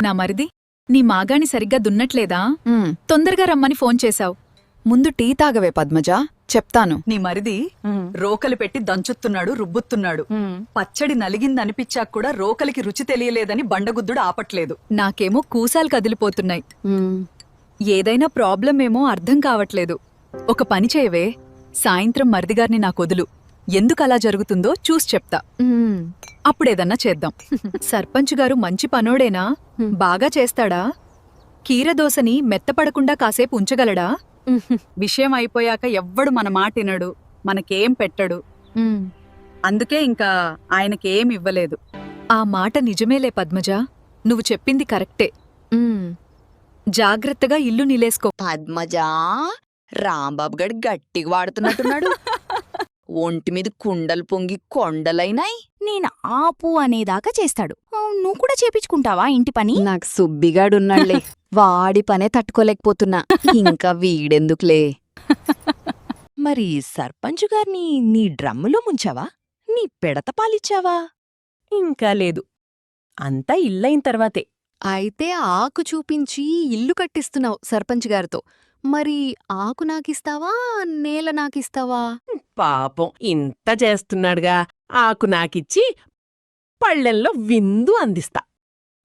నా మరిది, నీ మాగాణి సరిగ్గా దున్నట్లేదా? తొందరగా రమ్మని ఫోన్ చేశావు. ముందు టీ తాగవే పద్మజ, చెప్తాను. నీ మరిది రోకలి పెట్టి దంచుతున్నాడు, రుబ్బుతున్నాడు. పచ్చడి నలిగిందనిపించాక కూడా రోకలికి రుచి తెలియలేదని బండగుద్దుడు ఆపట్లేదు. నాకేమో కూసాలు కదిలిపోతున్నాయి. ఏదైనా ప్రాబ్లం ఏమో అర్థం కావట్లేదు. ఒక పని చేయవే, సాయంత్రం మరిదిగారిని నాకొదులు. ఎందుకలా జరుగుతుందో చూసి చెప్తా. అప్పుడేదన్నా చేద్దాం. సర్పంచ్ గారు మంచి పనోడేనా? బాగా చేస్తాడా? కీరదోసని మెత్తపడకుండా కాసేపు ఉంచగలడా? విషయం అయిపోయాక ఎవ్వడు మన మాట వినడు, మనకేం పెట్టడు. అందుకే ఇంకా ఆయనకేం ఇవ్వలేదు. ఆ మాట నిజమేలే పద్మజ, నువ్వు చెప్పింది కరెక్టే. జాగ్రత్తగా ఇల్లు నిలేసుకో. పద్మజ, రాంబాబు గడి గట్టిగా వాడుతున్నట్టున్నాడు. ఒంటి మీద కుండలు పొంగి కొండలైనాయి. నేను ఆపు అనేదాకా చేస్తాడు. నువ్వు కూడా చేపించుకుంటావా ఇంటి పని? నాకు సుబ్బిగాడున్నాళ్లే, వాడి పనే తట్టుకోలేకపోతున్నా. ఇంకా వీడెందుకులే. మరి సర్పంచు గారిని నీ డ్రమ్ములో ముంచావా? నీ పెడత పాలిచ్చావా? ఇంకా లేదు, అంతా ఇల్లయిన తర్వాతే. అయితే ఆకు చూపించి ఇల్లు కట్టిస్తున్నావు సర్పంచ్ గారితో. మరి ఆకు నాకిస్తావా, నేల నాకిస్తావా? పాపం ఇంత చేస్తున్నాడుగా, ఆకు నాకిచ్చి పళ్ళెంలో విందు అందిస్తా.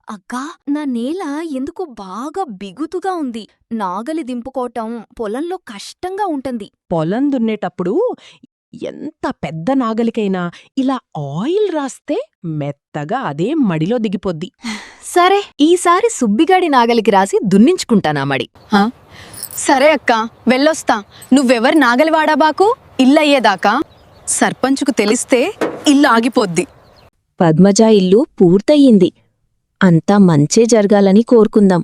అక్కా, నా నేల ఎందుకో బాగా బిగుతుగా ఉంది. నాగలి దింపుకోవటం పొలంలో కష్టంగా ఉంటుంది. పొలం దున్నేటప్పుడు ఎంత పెద్ద నాగలికైనా ఇలా ఆయిల్ రాస్తే మెత్తగా అదే మడిలో దిగిపోద్ది. సరే, ఈసారి సుబ్బిగాడి నాగలికి రాసి దున్నించుకుంటానా మడి. సరే అక్క, వెళ్ళొస్తా. నువ్వెవరి నాగలి వాడాబాకు, ఇల్లయ్యేదాకా. సర్పంచుకు తెలిస్తే ఇల్లు ఆగిపోద్ది. పద్మజ ఇల్లు పూర్తయింది. అంతా మంచే జరగాలని కోరుకుందాం.